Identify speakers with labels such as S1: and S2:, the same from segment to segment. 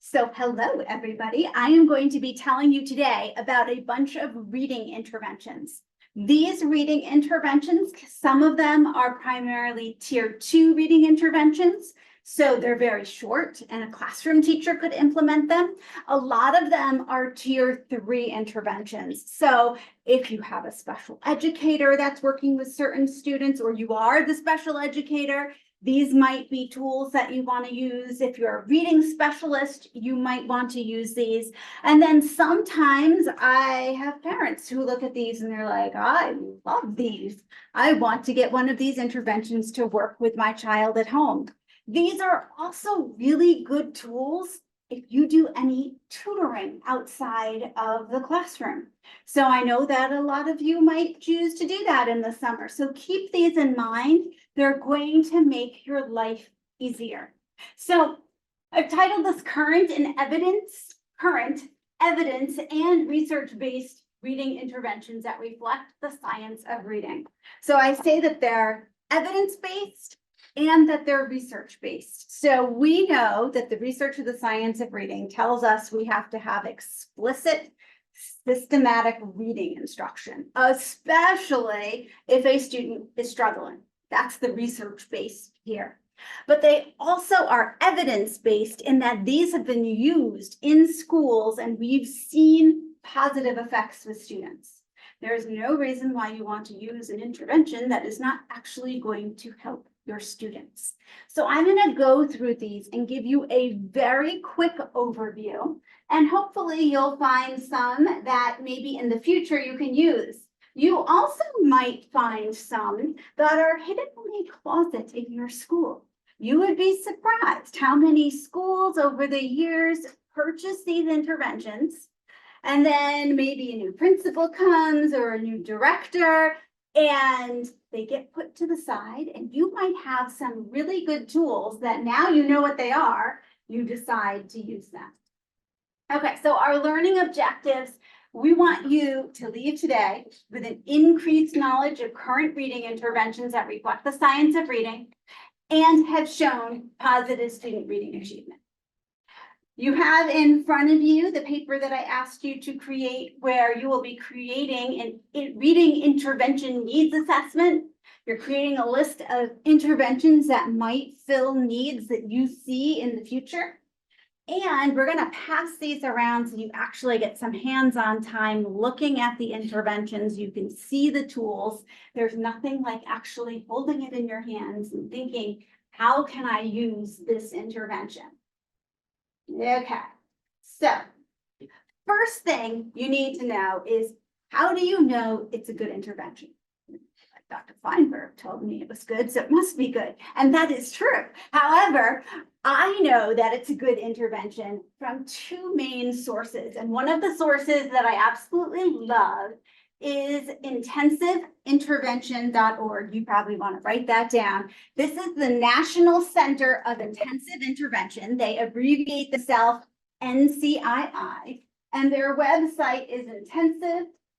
S1: So hello, everybody. I am going to be telling you today about a bunch of reading interventions. These reading interventions, some of them are primarily tier 2 reading interventions. So they're very short and a classroom teacher could implement them. A lot of them are tier 3 interventions. So if you have a special educator that's working with certain students, or you are the special educator, these might be tools that you want to use. If you're a reading specialist, you might want to use these. And then sometimes I have parents who look at these and they're like, I love these. I want to get one of these interventions to work with my child at home. These are also really good tools if you do any tutoring outside of the classroom. So I know that a lot of you might choose to do that in the summer. So keep these in mind. They're going to make your life easier. So I've titled this current evidence and research-based reading interventions that reflect the science of reading. So I say that they're evidence-based and that they're research-based. So we know that the research of the science of reading tells us we have to have explicit, systematic reading instruction, especially if a student is struggling. That's the research-based here. But they also are evidence-based in that these have been used in schools and we've seen positive effects with students. There is no reason why you want to use an intervention that is not actually going to help your students. So I'm going to go through these and give you a very quick overview, and hopefully you'll find some that maybe in the future you can use. You also might find some that are hidden in a closet in your school. You would be surprised how many schools over the years purchase these interventions, and then maybe a new principal comes or a new director, and they get put to the side, and you might have some really good tools that now you know what they are, you decide to use them. Okay, so our learning objectives, we want you to leave today with an increased knowledge of current reading interventions that reflect the science of reading and have shown positive student reading achievement. You have in front of you the paper that I asked you to create, where you will be creating a reading intervention needs assessment. You're creating a list of interventions that might fill needs that you see in the future. And we're going to pass these around so you actually get some hands-on time looking at the interventions. You can see the tools. There's nothing like actually holding it in your hands and thinking, how can I use this intervention? Okay, so first thing you need to know is, how do you know it's a good intervention? Dr. Feinberg told me it was good, so it must be good. And that is true. However, I know that it's a good intervention from two main sources. And one of the sources that I absolutely love is intensiveintervention.org. You probably want to write that down. This is the National Center of Intensive Intervention. They abbreviate themselves NCII, and their website is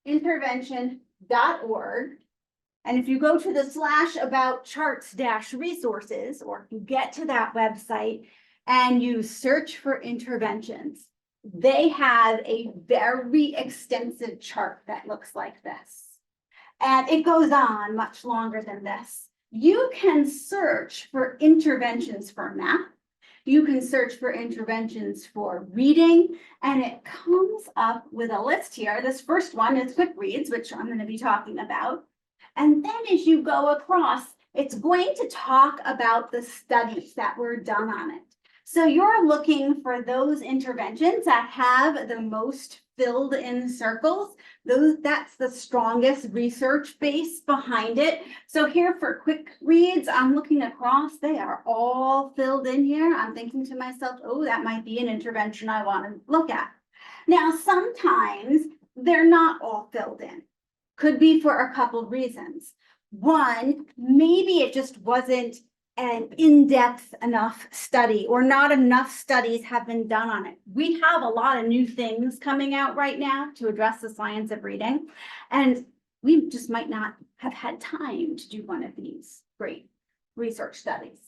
S1: intensiveintervention.org. And if you go to the /about-charts-resources, or if you get to that website and you search for interventions, they have a very extensive chart that looks like this. And it goes on much longer than this. You can search for interventions for math. You can search for interventions for reading, and it comes up with a list here. This first one is quick reads, which I'm going to be talking about. And then as you go across, it's going to talk about the studies that were done on it. So you're looking for those interventions that have the most filled in circles. That's the strongest research base behind it. So here for quick reads, I'm looking across, they are all filled in here. I'm thinking to myself, oh, that might be an intervention I want to look at. Now, sometimes they're not all filled in. Could be for a couple of reasons. One, maybe it just wasn't an in-depth enough study, or not enough studies have been done on it. We have a lot of new things coming out right now to address the science of reading, and we just might not have had time to do one of these great research studies.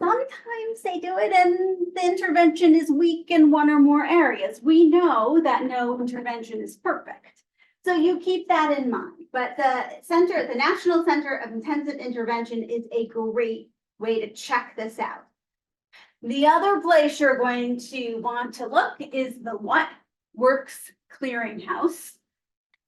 S1: Sometimes they do it and the intervention is weak in one or more areas. We know that no intervention is perfect. So you keep that in mind. But the National Center of Intensive Intervention is a great way to check this out. The other place you're going to want to look is the What Works Clearinghouse,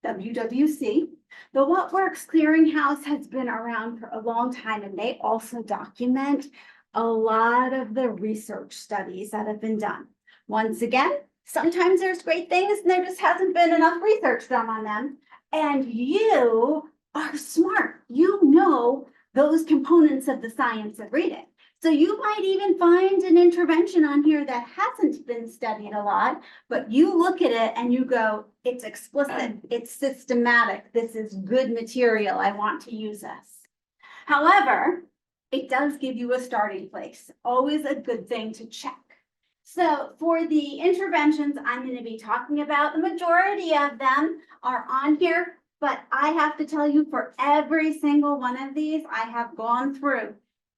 S1: WWC. The What Works Clearinghouse has been around for a long time, and they also document a lot of the research studies that have been done. Once again, sometimes there's great things and there just hasn't been enough research done on them. And you are smart. You know those components of the science of reading. So you might even find an intervention on here that hasn't been studied a lot, but you look at it and you go, it's explicit, it's systematic, this is good material, I want to use this. However, it does give you a starting place, always a good thing to check. So for the interventions I'm going to be talking about, the majority of them are on here, but I have to tell you, for every single one of these, I have gone through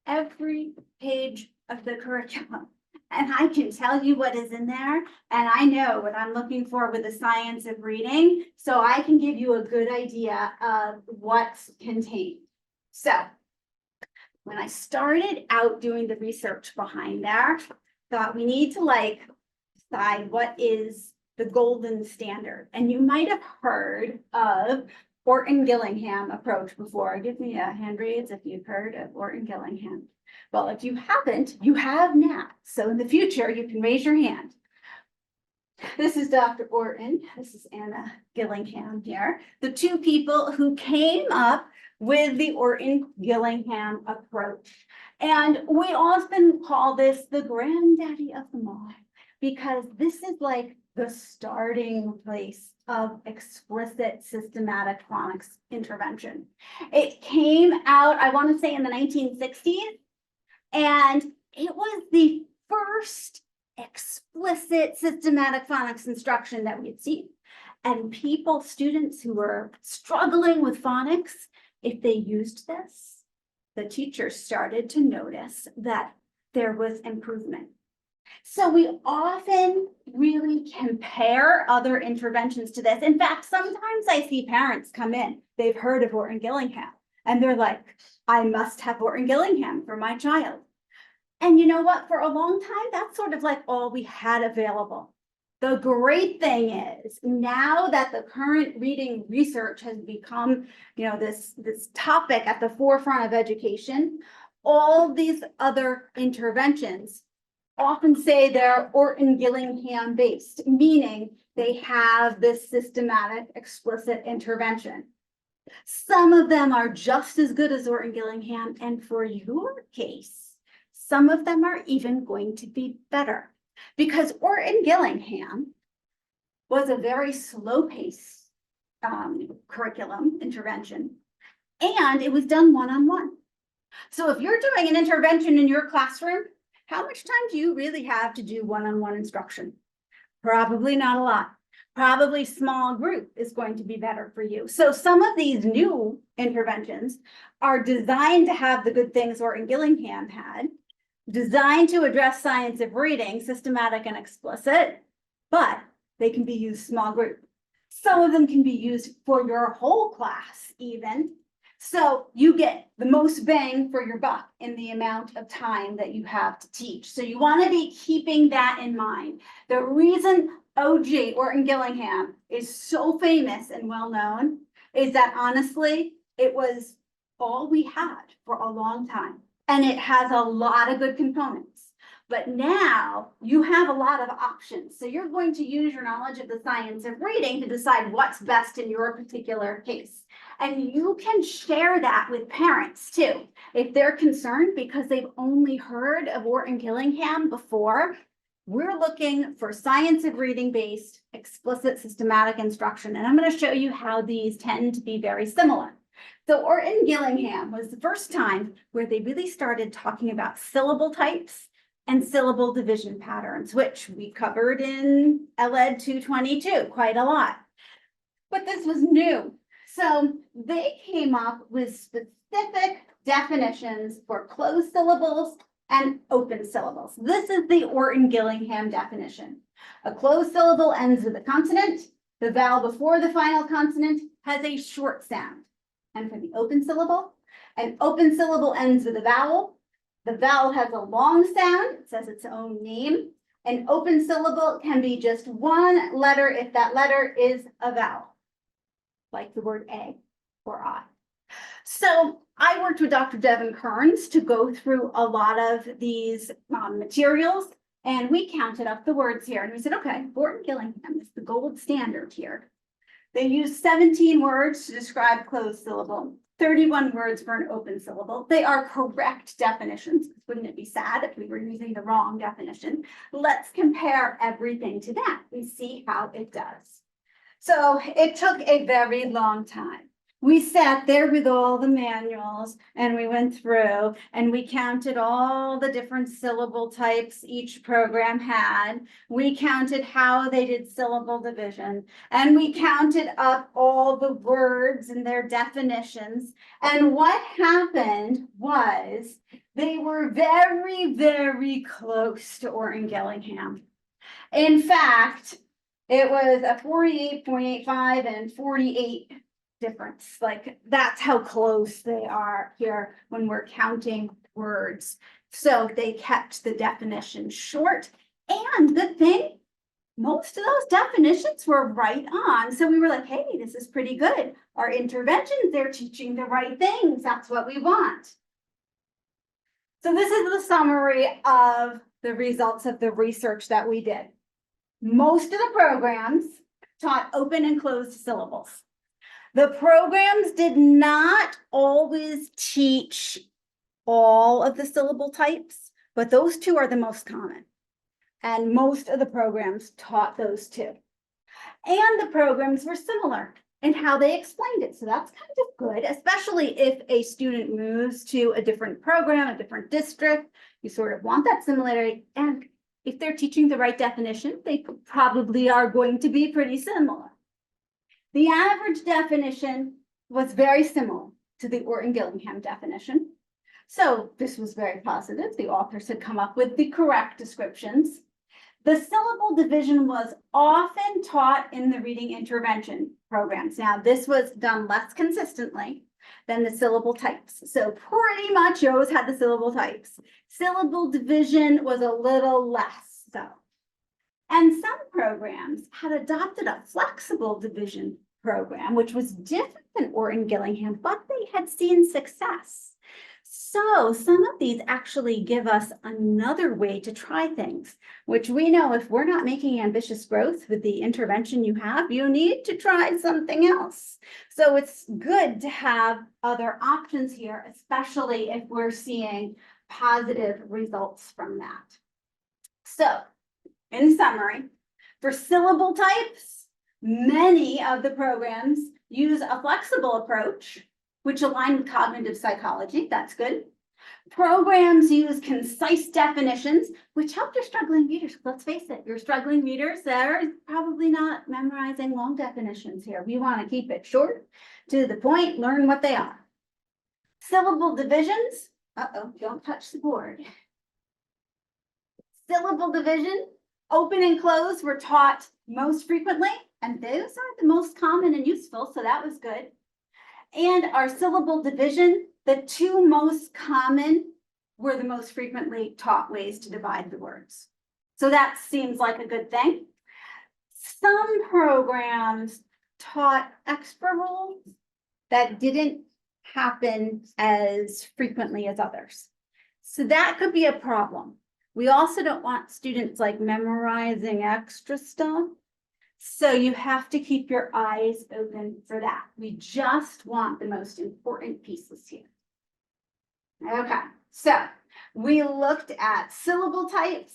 S1: every page of the curriculum, and I can tell you what is in there, and I know what I'm looking for with the science of reading, so I can give you a good idea of what's contained. So when I started out doing the research behind there, thought we need to decide what is the golden standard. And you might have heard of Orton-Gillingham approach before. Give me a hand raise if you've heard of Orton-Gillingham. Well, if you haven't, you have now. So in the future, you can raise your hand. This is Dr. Orton. This is Anna Gillingham here. The two people who came up with the Orton-Gillingham approach. And we often call this the granddaddy of them all, because this is like the starting place of explicit systematic phonics intervention. It came out, I want to say, in the 1960s, and it was the first explicit systematic phonics instruction that we had seen. And students who were struggling with phonics, if they used this, the teachers started to notice that there was improvement. So we often really compare other interventions to this. In fact, sometimes I see parents come in, they've heard of Orton-Gillingham, and they're like, I must have Orton-Gillingham for my child. And you know what? For a long time, that's sort of like all we had available. The great thing is, now that the current reading research has become, this topic at the forefront of education, all these other interventions often say they're Orton-Gillingham based, meaning they have this systematic, explicit intervention. Some of them are just as good as Orton-Gillingham, and for your case, some of them are even going to be better. Because Orton-Gillingham was a very slow-paced curriculum intervention, and it was done one-on-one. So if you're doing an intervention in your classroom, how much time do you really have to do one-on-one instruction? Probably not a lot. Probably small group is going to be better for you. So some of these new interventions are designed to have the good things Orton-Gillingham had, designed to address science of reading, systematic and explicit, but they can be used small group. Some of them can be used for your whole class even. So you get the most bang for your buck in the amount of time that you have to teach. So you want to be keeping that in mind. The reason OG, Orton-Gillingham, is so famous and well known is that honestly, it was all we had for a long time. And it has a lot of good components. But now you have a lot of options. So you're going to use your knowledge of the science of reading to decide what's best in your particular case. And you can share that with parents too. If they're concerned because they've only heard of Orton-Gillingham before, we're looking for science of reading based explicit systematic instruction. And I'm going to show you how these tend to be very similar. So Orton-Gillingham was the first time where they really started talking about syllable types and syllable division patterns, which we covered in LED 222 quite a lot. But this was new. So they came up with specific definitions for closed syllables and open syllables. This is the Orton-Gillingham definition. A closed syllable ends with a consonant. The vowel before the final consonant has a short sound. And for the open syllable, an open syllable ends with a vowel. The vowel has a long sound, it says its own name. An open syllable can be just one letter if that letter is a vowel, like the word A or I. So I worked with Dr. Devin Kearns to go through a lot of these materials, and we counted up the words here. And we said, okay, Orton-Gillingham is the gold standard here. They use 17 words to describe closed syllable, 31 words for an open syllable. They are correct definitions. Wouldn't it be sad if we were using the wrong definition? Let's compare everything to that and see how it does. So it took a very long time. We sat there with all the manuals and we went through and we counted all the different syllable types each program had. We counted how they did syllable division and we counted up all the words and their definitions. And what happened was they were very, very close to Orton-Gillingham. In fact, it was a 48.85 and 48 difference. Like that's how close they are here when we're counting words. So they kept the definition short. And good thing, most of those definitions were right on. So we were like, hey, this is pretty good. Our interventions, they're teaching the right things. That's what we want. So this is the summary of the results of the research that we did. Most of the programs taught open and closed syllables. The programs did not always teach all of the syllable types, but those two are the most common. And most of the programs taught those two. And the programs were similar in how they explained it. So that's kind of good, especially if a student moves to a different program, a different district. You sort of want that similarity. And if they're teaching the right definition, they probably are going to be pretty similar. The average definition was very similar to the Orton-Gillingham definition. So this was very positive. The authors had come up with the correct descriptions. The syllable division was often taught in the reading intervention programs. Now, this was done less consistently than the syllable types. So pretty much you always had the syllable types. Syllable division was a little less so. And some programs had adopted a flexible division program, which was different than Orton-Gillingham, but they had seen success. So some of these actually give us another way to try things, which we know if we're not making ambitious growth with the intervention you have, you need to try something else. So it's good to have other options here, especially if we're seeing positive results from that. So in summary, for syllable types, many of the programs use a flexible approach, which align with cognitive psychology. That's good. Programs use concise definitions, which help your struggling readers. Let's face it, your struggling readers, they're probably not memorizing long definitions here. We want to keep it short, to the point, learn what they are. Syllable divisions. Don't touch the board. Syllable division, open and closed were taught most frequently, and those are the most common and useful, so that was good. And our syllable division, the two most common were the most frequently taught ways to divide the words. So that seems like a good thing. Some programs taught extra rules that didn't happen as frequently as others. So that could be a problem. We also don't want students like memorizing extra stuff. So you have to keep your eyes open for that. We just want the most important pieces here. Okay, so we looked at syllable types,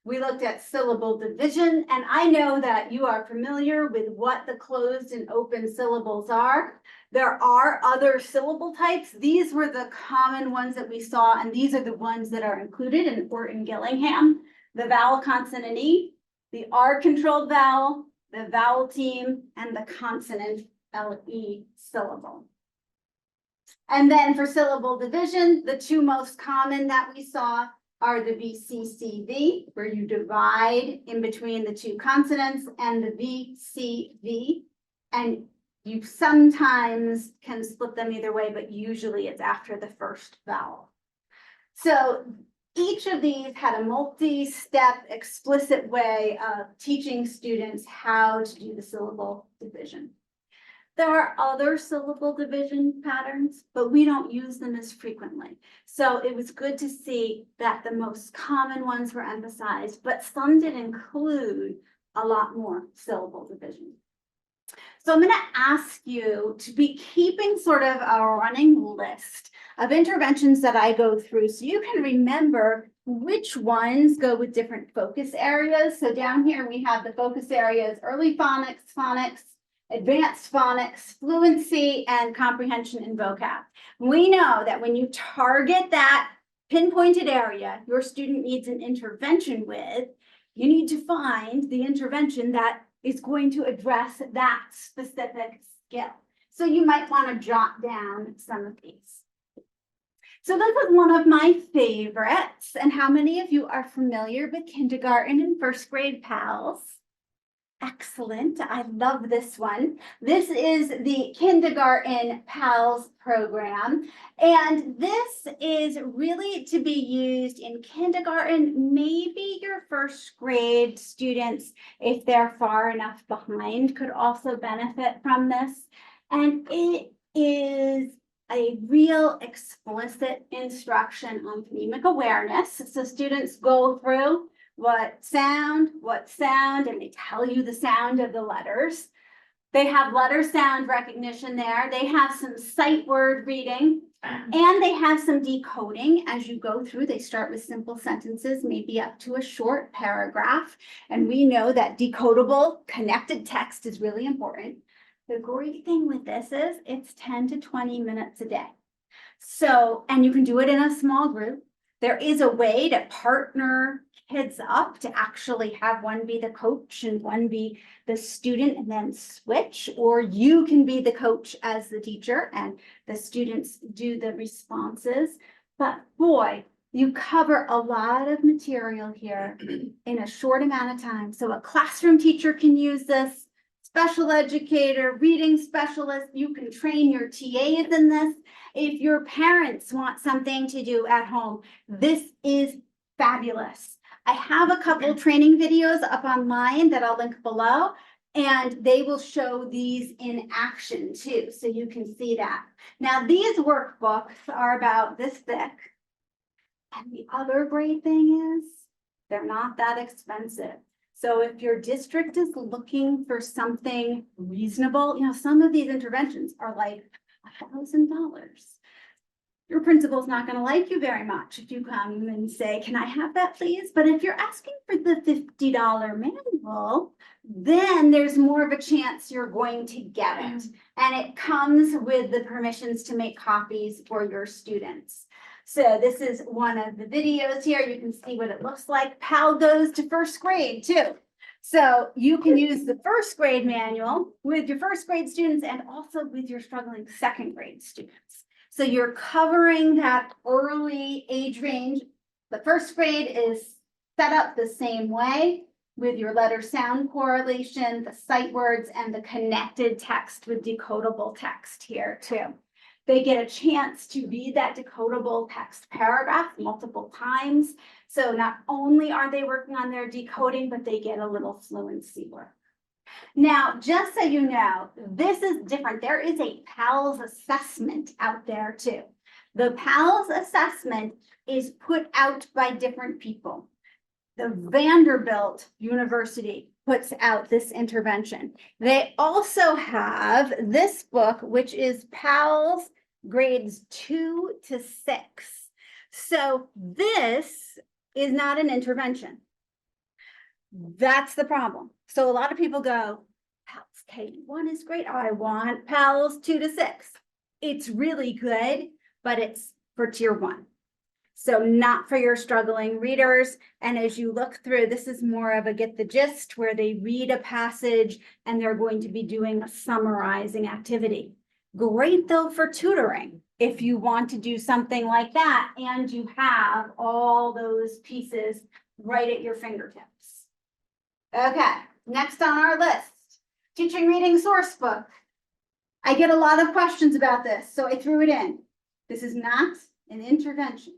S1: we looked at syllable division, and I know that you are familiar with what the closed and open syllables are. There are other syllable types. These were the common ones that we saw, and these are the ones that are included in Orton-Gillingham: the vowel, consonant, E, the R-controlled vowel, the vowel team, and the consonant LE syllable. And then for syllable division, the two most common that we saw are the VCCV, where you divide in between the two consonants, and the VCV. And you sometimes can split them either way, but usually it's after the first vowel. So each of these had a multi-step explicit way of teaching students how to do the syllable division. There are other syllable division patterns, but we don't use them as frequently. So it was good to see that the most common ones were emphasized, but some did include a lot more syllable division. So I'm going to ask you to be keeping sort of a running list of interventions that I go through so you can remember which ones go with different focus areas. So down here we have the focus areas: early phonics, advanced phonics, fluency, and comprehension and vocab. We know that when you target that pinpointed area your student needs an intervention with, you need to find the intervention that is going to address that specific skill. So you might want to jot down some of these. So this is one of my favorites. And how many of you are familiar with kindergarten and first grade PALS? Excellent. I love this one. This is the kindergarten PALS program. And this is really to be used in kindergarten, maybe your first grade students, if they're far enough behind, could also benefit from this. And it is a real explicit instruction on phonemic awareness. So students go through what sound, and they tell you the sound of the letters. They have letter sound recognition there. They have some sight word reading, and they have some decoding as you go through. They start with simple sentences, maybe up to a short paragraph. And we know that decodable connected text is really important. The great thing with this is it's 10 to 20 minutes a day. So, and you can do it in a small group. There is a way to partner kids up to actually have one be the coach and one be the student and then switch, or you can be the coach as the teacher and the students do the responses. But boy, you cover a lot of material here in a short amount of time. So a classroom teacher can use this, special educator, reading specialist, you can train your TAs in this. If your parents want something to do at home, this is fabulous. I have a couple training videos up online that I'll link below, and they will show these in action too, so you can see that. Now, these workbooks are about this thick, and the other great thing is they're not that expensive. So if your district is looking for something reasonable, some of these interventions are like $1,000. Your principal's not going to like you very much if you come and say, can I have that, please? But if you're asking for the $50 manual, then there's more of a chance you're going to get it. And it comes with the permissions to make copies for your students. So this is one of the videos here. You can see what it looks like. PAL goes to first grade too. So you can use the first grade manual with your first grade students and also with your struggling second grade students. So you're covering that early age range. The first grade is set up the same way with your letter sound correlation, the sight words, and the connected text with decodable text here too. They get a chance to read that decodable text paragraph multiple times. So not only are they working on their decoding, but they get a little fluency work. Now, just so you know, this is different. There is a PALS assessment out there too. The PALS assessment is put out by different people. The Vanderbilt University puts out this intervention. They also have this book, which is PALS grades 2 to 6. So this is not an intervention. That's the problem. So a lot of people go, PALS K1 is great. I want PALS 2 to 6. It's really good, but it's for tier 1. So not for your struggling readers. And as you look through, this is more of a get the gist where they read a passage and they're going to be doing a summarizing activity. Great though for tutoring. if you want to do something like that and you have all those pieces right at your fingertips. Okay, next on our list, teaching reading source book. I get a lot of questions about this, so I threw it in. This is not an intervention.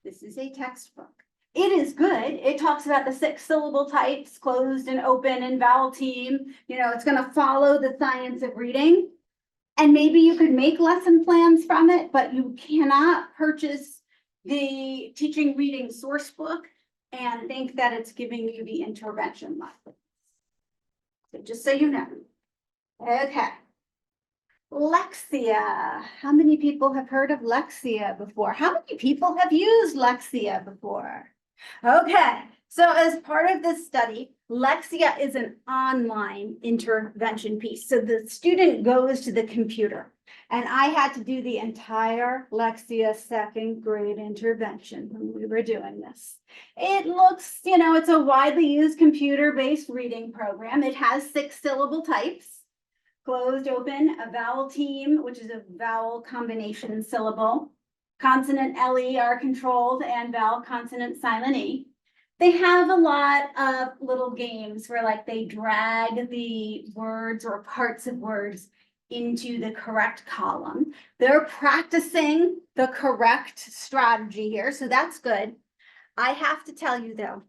S1: This is a textbook. It is good. It talks about the 6 syllable types, closed and open and vowel team. You know, it's going to follow the science of reading. And maybe you could make lesson plans from it, but you cannot purchase the teaching reading source book and think that it's giving you the intervention lesson. So just so you know. Okay. Lexia. How many people have heard of Lexia before? How many people have used Lexia before? Okay, so as part of this study, Lexia is an online intervention piece. So the student goes to the computer, and I had to do the entire Lexia 2nd grade intervention when we were doing this. It looks, you know, it's a widely used computer-based reading program. It has 6 syllable types, closed, open, a vowel team, which is a vowel combination syllable. Consonant LE are controlled and vowel consonant silent E. They have a lot of little games where like they drag the words or parts of words into the correct column. They're practicing the correct strategy here, so that's good. I have to tell you though,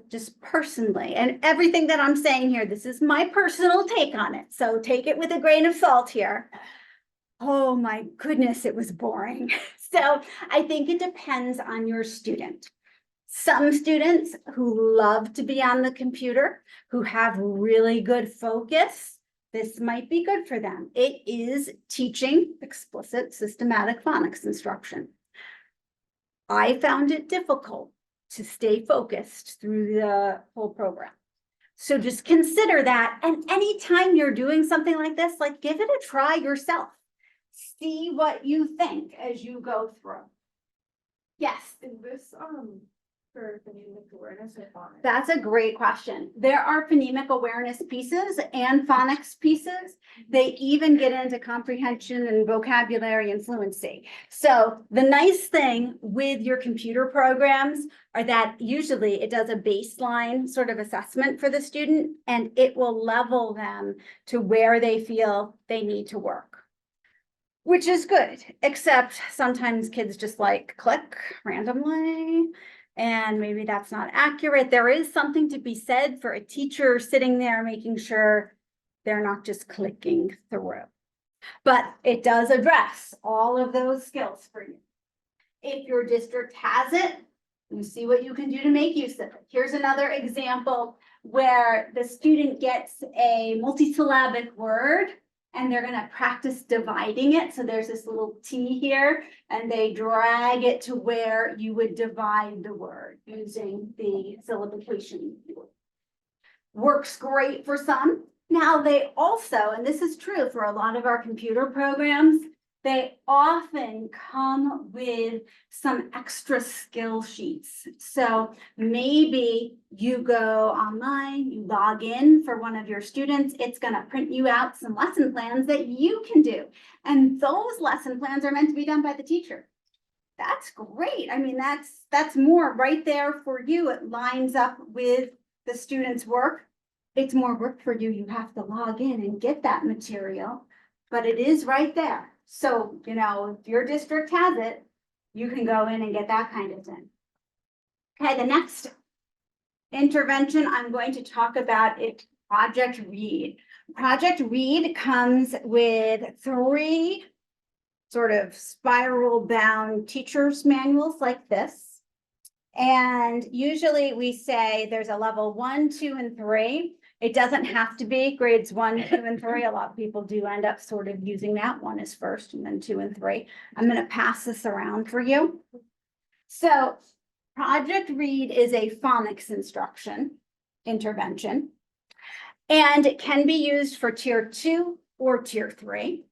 S1: just personally, and everything that I'm saying here, this is my personal take on it, so take it with a grain of salt here. Oh my goodness, it was boring. So I think it depends on your student. Some students who love to be on the computer, who have really good focus, this might be good for them. It is teaching explicit systematic phonics instruction. I found it difficult to stay focused through the whole program. So just consider that. And anytime you're doing something like this, like give it a try yourself. See what you think as you go through. Yes.
S2: Is this for phonemic awareness or phonics?
S1: That's a great question. There are phonemic awareness pieces and phonics pieces. They even get into comprehension and vocabulary and fluency. So the nice thing with your computer programs are that usually it does a baseline sort of assessment for the student, and it will level them to where they feel they need to work, which is good, except sometimes kids just like click randomly. And maybe that's not accurate. There is something to be said for a teacher sitting there making sure they're not just clicking through. But it does address all of those skills for you. If your district has it, you see what you can do to make use of it. Here's another example where the student gets a multisyllabic word and they're going to practice dividing it. So there's this little T here, and they drag it to where you would divide the word using the syllabication. Works great for some. Now they also, and this is true for a lot of our computer programs, they often come with some extra skill sheets. So maybe you go online, you log in for one of your students, it's going to print you out some lesson plans that you can do. And those lesson plans are meant to be done by the teacher. That's great. I mean, that's more right there for you. It lines up with the student's work. It's more work for you. You have to log in and get that material, but it is right there. So, you know, if your district has it, you can go in and get that kind of thing. Okay, the next intervention I'm going to talk about is Project Read. Project Read comes with 3 sort of spiral bound teacher's manuals like this. And usually we say there's a level 1, 2, and 3. It doesn't have to be grades 1, 2, and 3. A lot of people do end up sort of using that. 1 is first and then 2 and 3. I'm going to pass this around for you. So Project Read is a phonics instruction intervention, and it can be used for tier 2 or tier 3,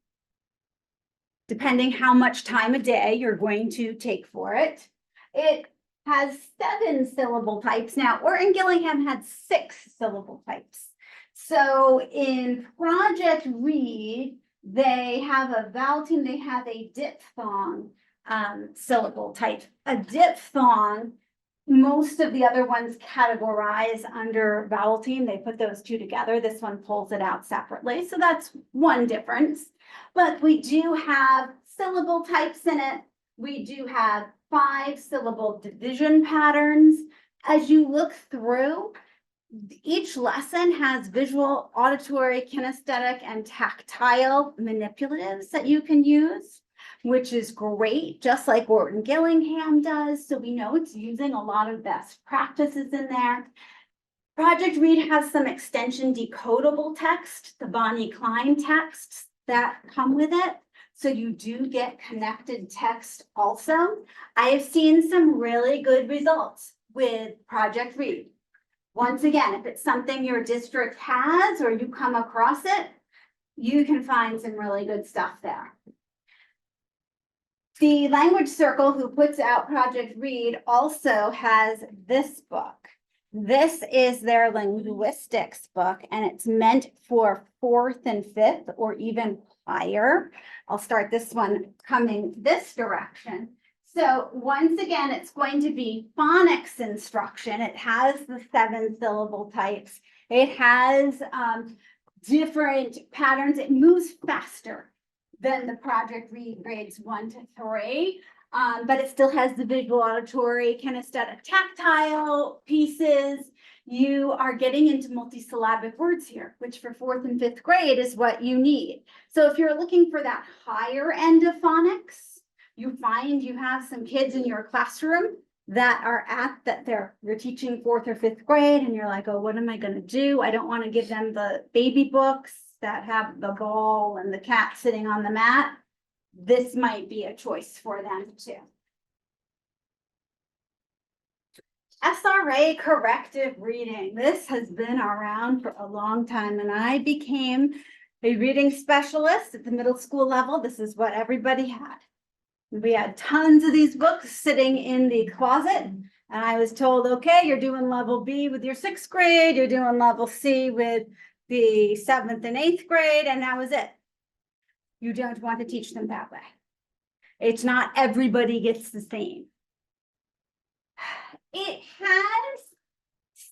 S1: depending how much time a day you're going to take for it. It has 7 syllable types now. Orton Gillingham had 6 syllable types. So in Project Read, They have a vowel tune, they have a diphthong syllable type. A diphthong, most of the other ones categorize under vowel tune. They put those two together. This one pulls it out separately. So that's one difference. But we do have syllable types in it. We do have 5 syllable division patterns. As you look through, each lesson has visual, auditory, kinesthetic, and tactile manipulatives that you can use, which is great, just like Wharton Gillingham does. So we know it's using a lot of best practices in there. Project Read has some extension decodable text, the Bonnie Klein texts that come with it. So you do get connected text also. I have seen some really good results with Project Read. Once again, if it's something your district has or you come across it, you can find some really good stuff there. The Language Circle, who puts out Project Read, also has this book. This is their linguistics book, and it's meant for 4th and 5th or even higher. I'll start this one coming this direction. So once again, it's going to be phonics instruction. It has the 7 syllable types. It has different patterns. It moves faster than the Project Read grades 1 to 3. But it still has the visual, auditory, kinesthetic, tactile pieces. You are getting into multisyllabic words here, which for 4th and 5th grade is what you need. So if you're looking for that higher end of phonics, you find you have some kids in your classroom that are you're teaching 4th or 5th grade, and you're like, oh, what am I going to do? I don't want to give them the baby books that have the ball and the cat sitting on the mat. This might be a choice for them too. SRA corrective reading. This has been around for a long time, and I became a reading specialist at the middle school level. This is what everybody had. We had tons of these books sitting in the closet, and I was told, okay, you're doing level B with your 6th grade, you're doing level C with the 7th and 8th grade, and that was it. You don't want to teach them that way. It's not everybody gets the same. It has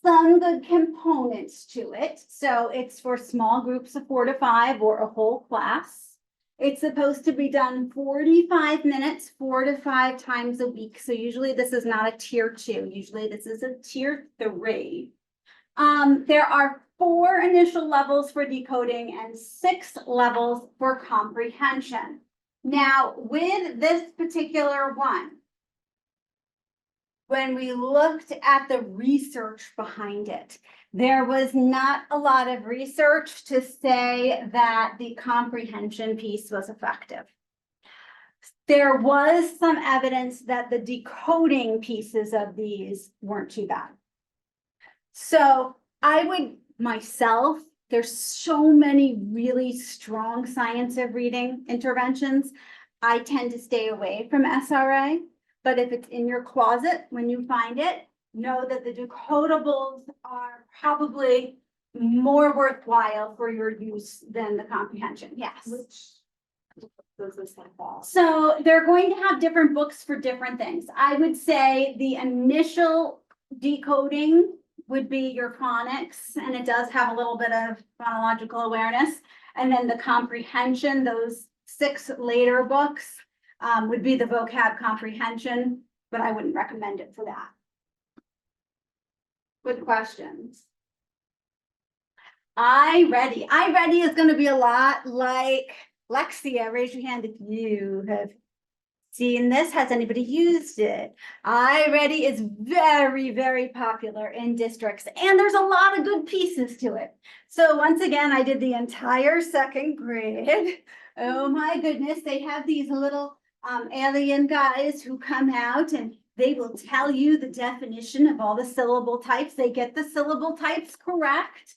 S1: some good components to it. So it's for small groups of 4 to 5 or a whole class. It's supposed to be done 45 minutes, 4 to 5 times a week. So usually this is not a tier 2. Usually this is a tier 3. There are 4 initial levels for decoding and 6 levels for comprehension. Now, with this particular one, when we looked at the research behind it, there was not a lot of research to say that the comprehension piece was effective. There was some evidence that the decoding pieces of these weren't too bad. So I would myself, there's so many really strong science of reading interventions. I tend to stay away from SRA, but if it's in your closet, when you find it, know that the decodables are probably more worthwhile for your use than the comprehension. Yes. So they're going to have different books for different things. I would say the initial decoding would be your phonics, and it does have a little bit of phonological awareness. And then the comprehension, those 6 later books would be the vocab comprehension, but I wouldn't recommend it for that. Good questions. iReady. iReady is going to be a lot like Lexia. Raise your hand if you have seen this. Has anybody used it? iReady is very, very popular in districts, and there's a lot of good pieces to it. So once again, I did the entire 2nd grade. Oh my goodness, they have these little alien guys who come out, and they will tell you the definition of all the syllable types. They get the syllable types correct.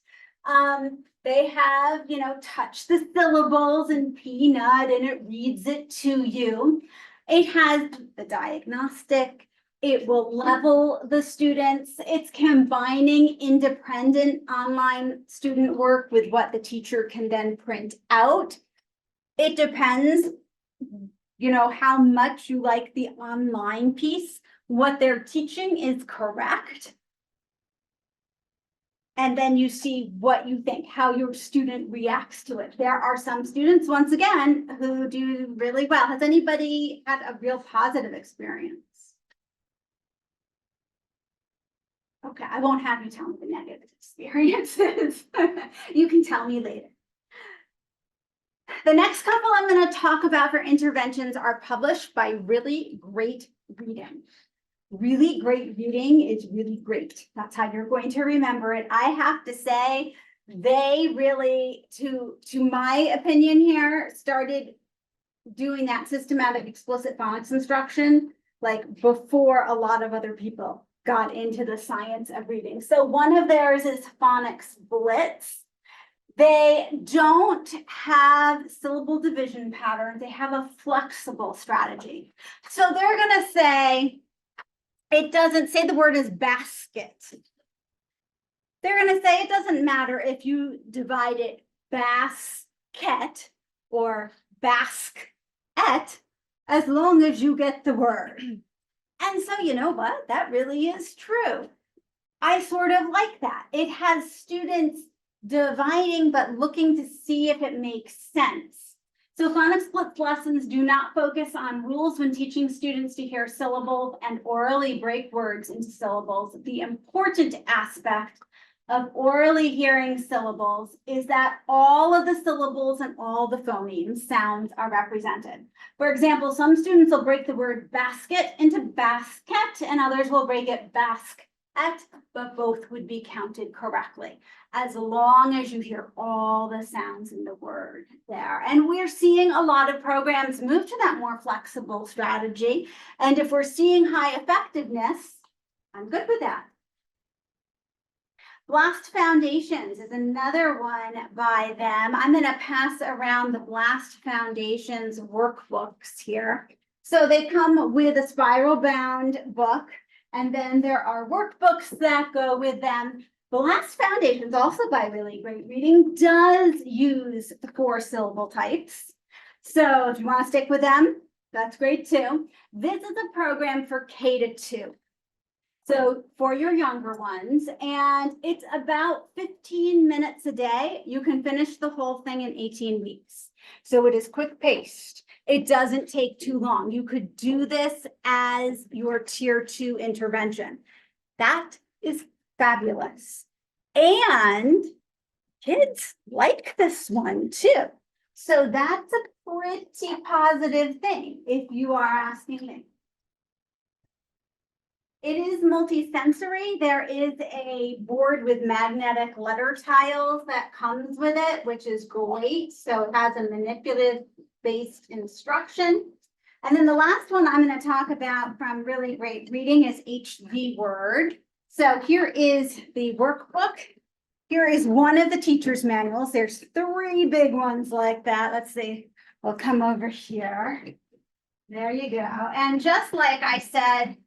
S1: They have, touch the syllables in Peanut, and it reads it to you. It has the diagnostic. It will level the students. It's combining independent online student work with what the teacher can then print out. It depends, you know, how much you like the online piece. What they're teaching is correct. And then you see what you think, how your student reacts to it. There are some students, once again, who do really well. Has anybody had a real positive experience? Okay, I won't have you tell me the negative experiences. You can tell me later. The next couple I'm going to talk about for interventions are published by Really Great Reading. Really Great Reading is really great. That's how you're going to remember it. I have to say, they really, to my opinion here, started doing that systematic explicit phonics instruction like before a lot of other people got into the science of reading. So one of theirs is Phonics Blitz. They don't have syllable division patterns. They have a flexible strategy. So they're going to say, it doesn't say the word is basket. They're going to say it doesn't matter if you divide it basket or basket, as long as you get the word. And so, you know what? That really is true. I sort of like that. It has students dividing, but looking to see if it makes sense. So phonics blitz lessons do not focus on rules when teaching students to hear syllables and orally break words into syllables. The important aspect of orally hearing syllables is that all of the syllables and all the phonemes sounds are represented. For example, some students will break the word basket into basket and others will break it basket, but both would be counted correctly, as long as you hear all the sounds in the word there. And we're seeing a lot of programs move to that more flexible strategy. And if we're seeing high effectiveness, I'm good with that. Blast Foundations is another one by them. I'm going to pass around the Blast Foundations workbooks here. So they come with a spiral bound book, and then there are workbooks that go with them. Blast Foundations, also by Really Great Reading, does use the 4 syllable types. So if you want to stick with them, that's great too. This is a program for K-2. So for your younger ones, and it's about 15 minutes a day. You can finish the whole thing in 18 weeks. So it is quick paced. It doesn't take too long. You could do this as your tier 2 intervention. That is fabulous. And kids like this one too. So that's a pretty positive thing if you are asking me. It is multi-sensory. There is a board with magnetic letter tiles that comes with it, which is great. So it has a manipulative based instruction. And then the last one I'm going to talk about from Really Great Reading is HD Word. So here is the workbook. Here is one of the teacher's manuals. There's 3 big ones like that. Let's see. We'll come over here. There you go. And just like I said,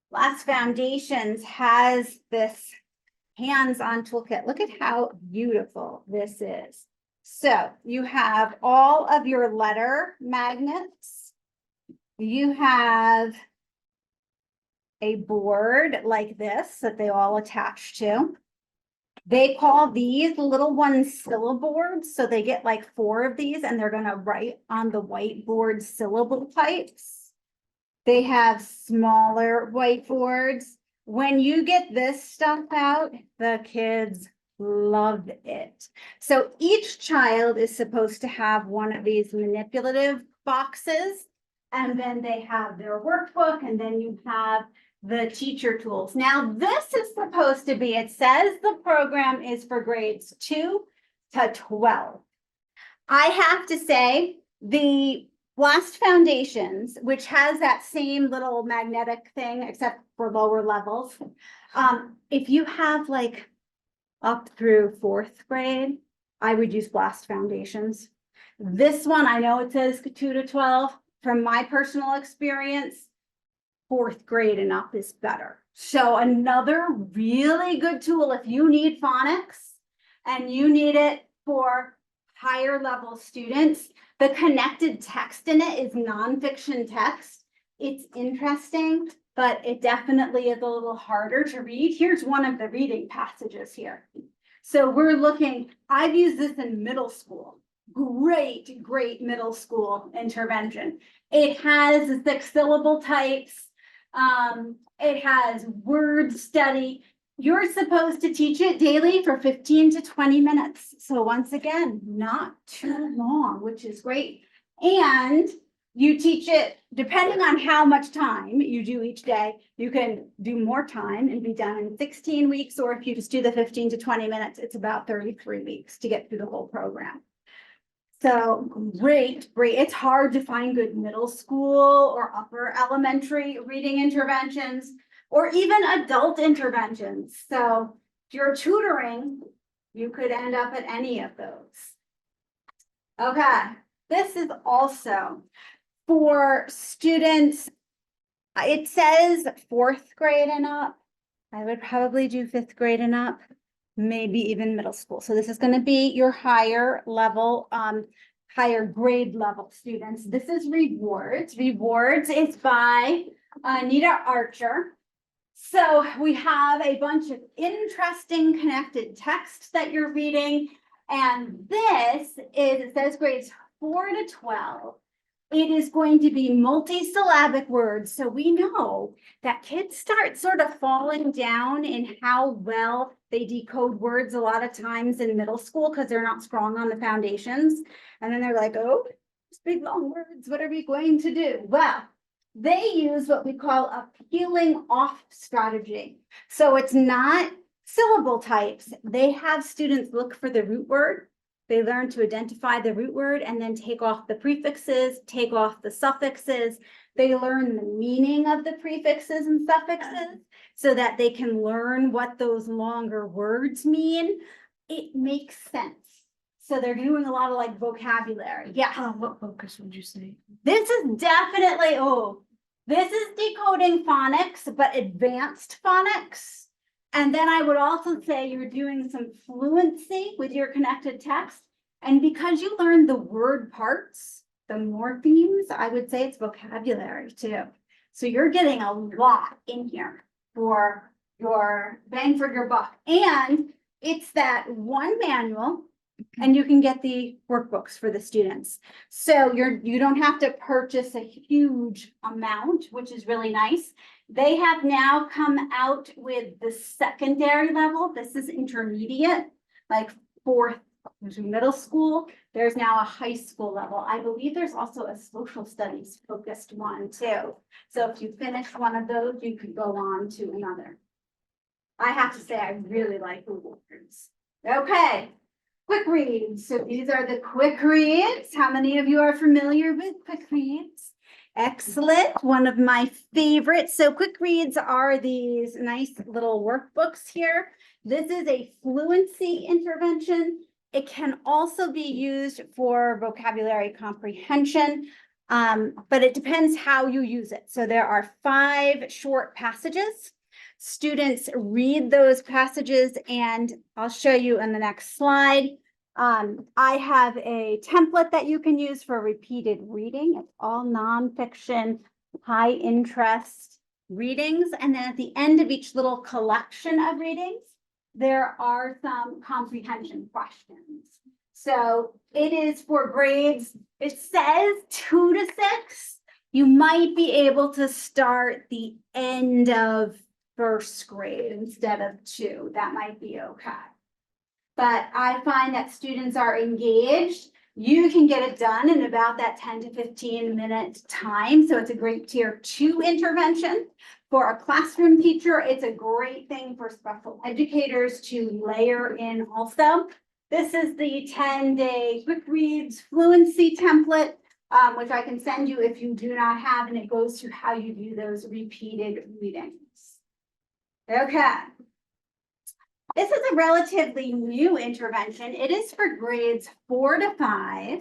S1: Blast Foundations has this hands-on toolkit. Look at how beautiful this is. So you have all of your letter magnets. You have a board like this that they all attach to. They call these little ones syllaboards. So they get like 4 of these and they're going to write on the whiteboard syllable types. They have smaller whiteboards. When you get this stuff out, the kids love it. So each child is supposed to have one of these manipulative boxes, and then they have their workbook, and then you have the teacher tools. Now, this is supposed to be, it says the program is for grades 2 to 12. I have to say, the Blast Foundations, which has that same little magnetic thing, except for lower levels. If you have like up through 4th grade, I would use Blast Foundations. This one, I know it says 2 to 12. From my personal experience, 4th grade and up is better. So another really good tool if you need phonics and you need it for higher level students. The connected text in it is nonfiction text. It's interesting, but it definitely is a little harder to read. Here's one of the reading passages here. So we're looking, I've used this in middle school. Great, great middle school intervention. It has the 6-syllable types. It has word study. You're supposed to teach it daily for 15 to 20 minutes. So once again, not too long, which is great. And you teach it depending on how much time you do each day. You can do more time and be done in 16 weeks, or if you just do the 15 to 20 minutes, it's about 33 weeks to get through the whole program. So great, great. It's hard to find good middle school or upper elementary reading interventions, or even adult interventions. So if you're tutoring, you could end up at any of those. Okay, this is also for students. It says 4th grade and up. I would probably do 5th grade and up, maybe even middle school. So this is going to be your higher level, higher grade level students. This is Rewards. Rewards is by Anita Archer. So we have a bunch of interesting connected text that you're reading. And this is, it says grades 4 to 12. It is going to be multisyllabic words. So we know that kids start sort of falling down in how well they decode words a lot of times in middle school because they're not strong on the foundations. And then they're like, oh, it's big long words. What are we going to do? Well, they use what we call a peeling off strategy. So it's not syllable types. They have students look for the root word. They learn to identify the root word and then take off the prefixes, take off the suffixes. They learn the meaning of the prefixes and suffixes so that they can learn what those longer words mean. It makes sense. So they're doing a lot of like vocabulary. Yeah.
S2: What focus would you say?
S1: This is definitely, this is decoding phonics, but advanced phonics. And then I would also say you're doing some fluency with your connected text. And because you learn the word parts, the morphemes, I would say it's vocabulary too. So you're getting a lot in here for your bang for your buck. And it's that one manual, and you can get the workbooks for the students. So you don't have to purchase a huge amount, which is really nice. They have now come out with the secondary level. This is intermediate, like 4th to middle school. There's now a high school level. I believe there's also a social studies focused one too. So if you finish one of those, you could go on to another. I have to say, I really like the words. Okay. Quick reads. So these are the quick reads. How many of you are familiar with quick reads? Excellent. One of my favorites. So quick reads are these nice little workbooks here. This is a fluency intervention. It can also be used for vocabulary comprehension, but it depends how you use it. So there are 5 short passages. Students read those passages, and I'll show you in the next slide. I have a template that you can use for repeated reading. It's all nonfiction, high interest readings. And then at the end of each little collection of readings, there are some comprehension questions. So it is for grades, it says 2 to 6. You might be able to start the end of 1st grade instead of 2. That might be okay. But I find that students are engaged. You can get it done in about that 10 to 15 minute time. So it's a great tier 2 intervention. For a classroom teacher, it's a great thing for special educators to layer in also. This is the 10-day quick reads fluency template, which I can send you if you do not have, and it goes through how you do those repeated readings. Okay. This is a relatively new intervention. It is for grades 4 to 5.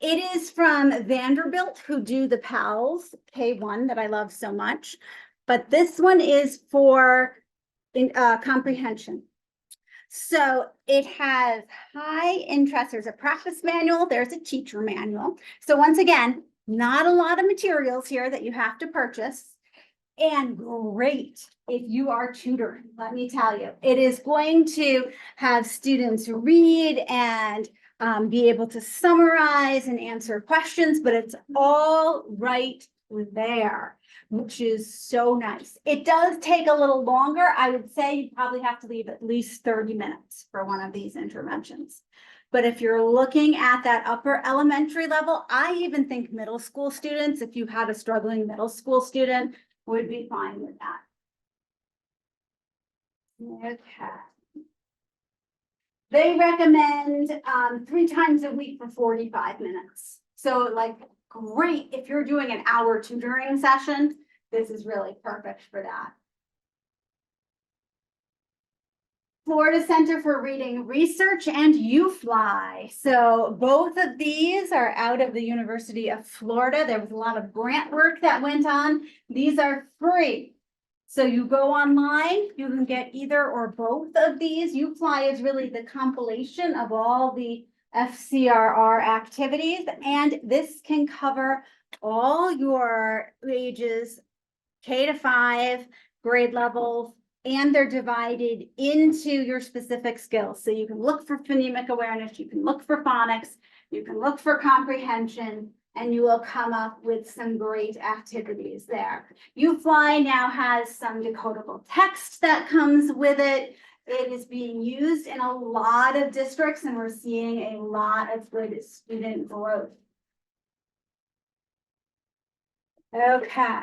S1: It is from Vanderbilt, who do the PALS K1 that I love so much. But this one is for comprehension. So it has high interest. There's a practice manual, there's a teacher manual. So once again, not a lot of materials here that you have to purchase. And great if you are tutoring, let me tell you, it is going to have students read and be able to summarize and answer questions, but it's all right there, which is so nice. It does take a little longer. I would say you probably have to leave at least 30 minutes for one of these interventions. But if you're looking at that upper elementary level, I even think middle school students, if you had a struggling middle school student, would be fine with that. Okay. They recommend 3 times a week for 45 minutes. So like, great if you're doing an hour tutoring session, this is really perfect for that. Florida Center for Reading Research and UFly. So both of these are out of the University of Florida. There was a lot of grant work that went on. These are free. So you go online, you can get either or both of these. UFly is really the compilation of all the FCRR activities, and this can cover all your ages, K-5, grade levels, and they're divided into your specific skills. So you can look for phonemic awareness, you can look for phonics, you can look for comprehension, and you will come up with some great activities there. UFly now has some decodable text that comes with it. It is being used in a lot of districts, and we're seeing a lot of good student growth. Okay.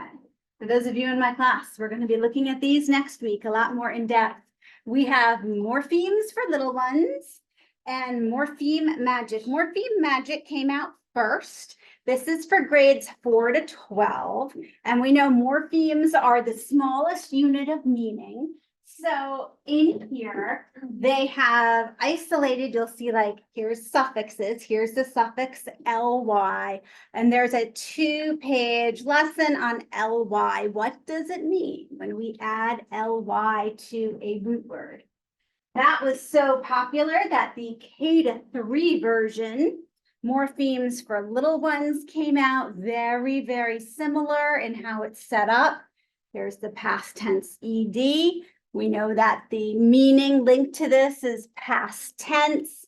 S1: For those of you in my class, we're going to be looking at these next week, a lot more in depth. We have morphemes for little ones and morpheme magic. Morpheme magic came out first. This is for grades 4 to 12. And we know morphemes are the smallest unit of meaning. So in here, they have isolated, you'll see like, here's suffixes, here's the suffix ly, and there's a 2-page lesson on ly. What does it mean when we add ly to a root word? That was so popular that the K-3 version, morphemes for little ones, came out very, very similar in how it's set up. There's the past tense ed. We know that the meaning linked to this is past tense.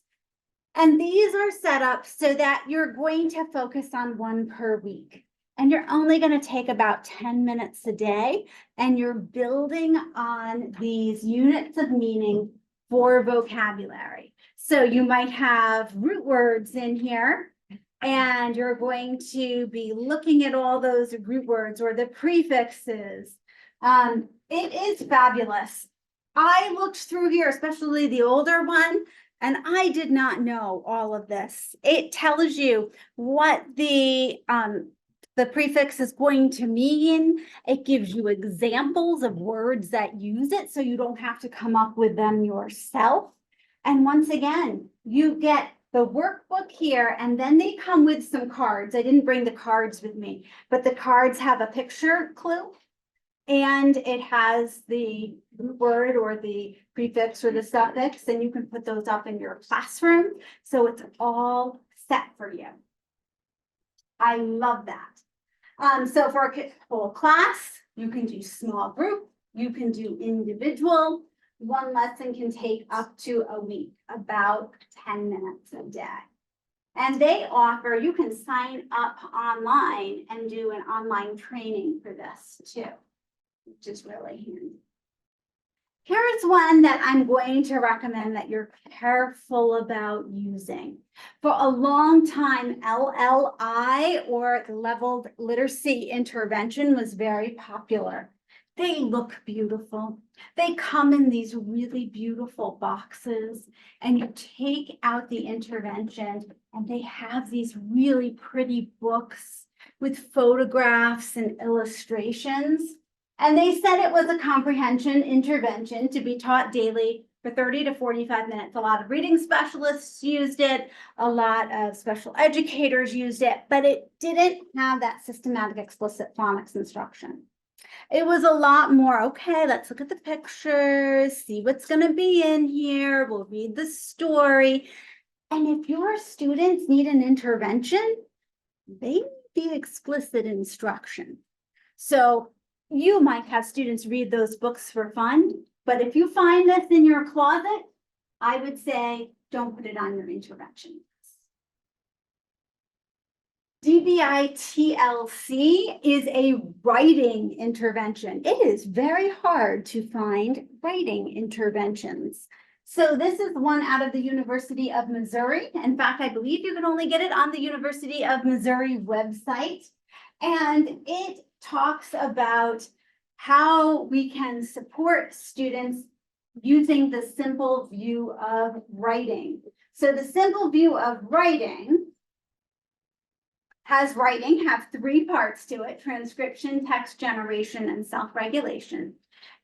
S1: And these are set up so that you're going to focus on one per week. And you're only going to take about 10 minutes a day. And you're building on these units of meaning for vocabulary. So you might have root words in here, and you're going to be looking at all those root words or the prefixes. It is fabulous. I looked through here, especially the older one, and I did not know all of this. It tells you what the prefix is going to mean. It gives you examples of words that use it, so you don't have to come up with them yourself. And once again, you get the workbook here, and then they come with some cards. I didn't bring the cards with me, but the cards have a picture clue. And it has the word or the prefix or the suffix, and you can put those up in your classroom. So it's all set for you. I love that. So for a whole class, you can do small group, you can do individual. One lesson can take up to a week, about 10 minutes a day. And they offer, you can sign up online and do an online training for this too, which is really handy. Here's one that I'm going to recommend that you're careful about using. For a long time, LLI, or leveled literacy intervention, was very popular. They look beautiful. They come in these really beautiful boxes, and you take out the intervention, and they have these really pretty books with photographs and illustrations. And they said it was a comprehension intervention to be taught daily for 30 to 45 minutes. A lot of reading specialists used it. A lot of special educators used it, but it didn't have that systematic explicit phonics instruction. It was a lot more, okay, let's look at the pictures, see what's gonna be in here, we'll read the story. And if your students need an intervention, they need the explicit instruction. So you might have students read those books for fun, but if you find this in your closet, I would say, don't put it on your intervention. DBITLC is a writing intervention. It is very hard to find writing interventions. So this is one out of the University of Missouri. In fact, I believe you can only get it on the University of Missouri website. And it talks about how we can support students using the simple view of writing. So the simple view of writing have 3 parts to it: transcription, text generation, and self-regulation.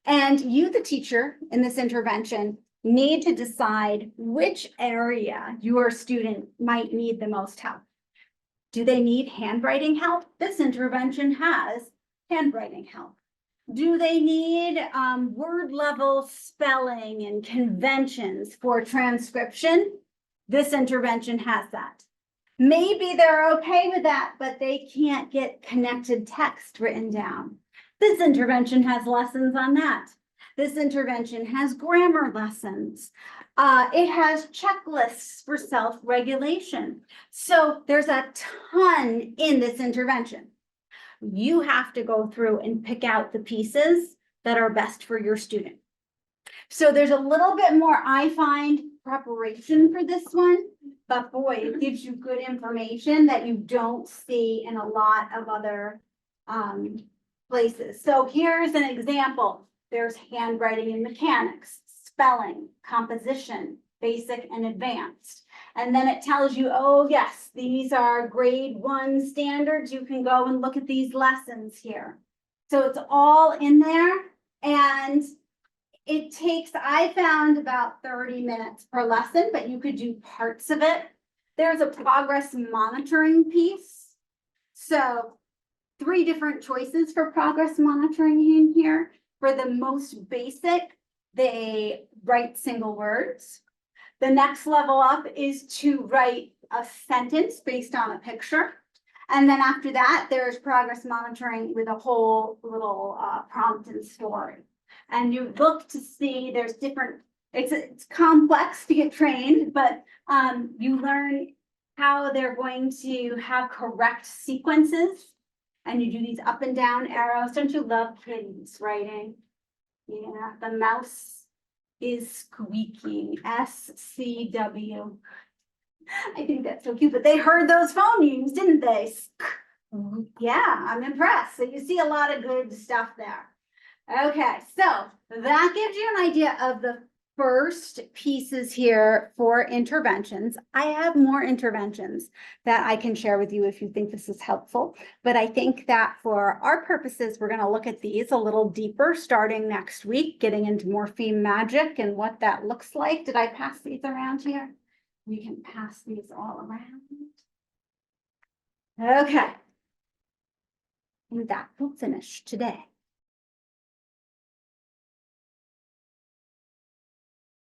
S1: And you, the teacher in this intervention, need to decide which area your student might need the most help. Do they need handwriting help? This intervention has handwriting help. Do they need word level spelling and conventions for transcription? This intervention has that. Maybe they're okay with that, but they can't get connected text written down. This intervention has lessons on that. This intervention has grammar lessons. It has checklists for self-regulation. So there's a ton in this intervention. You have to go through and pick out the pieces that are best for your student. So there's a little bit more, I find, preparation for this one, but boy, it gives you good information that you don't see in a lot of other places. So here's an example. There's handwriting and mechanics, spelling, composition, basic and advanced. And then it tells you, oh yes, these are grade 1 standards. You can go and look at these lessons here. So it's all in there, and it takes, I found, about 30 minutes per lesson, but you could do parts of it. There's a progress monitoring piece. So 3 different choices for progress monitoring in here. For the most basic, they write single words. The next level up is to write a sentence based on a picture. And then after that, there's progress monitoring with a whole little prompt and story. And you look to see there's different, it's complex to get trained, but you learn how they're going to have correct sequences. And you do these up and down arrows. Don't you love kids writing? Yeah, the mouse is squeaking, SCW. I think that's so cute, but they heard those phonemes, didn't they? Yeah, I'm impressed. So you see a lot of good stuff there. Okay, so that gives you an idea of the first pieces here for interventions. I have more interventions that I can share with you if you think this is helpful, but I think that for our purposes, we're going to look at these a little deeper starting next week, getting into morpheme magic and what that looks like. Did I pass these around here? We can pass these all around. Okay. And that will finish today.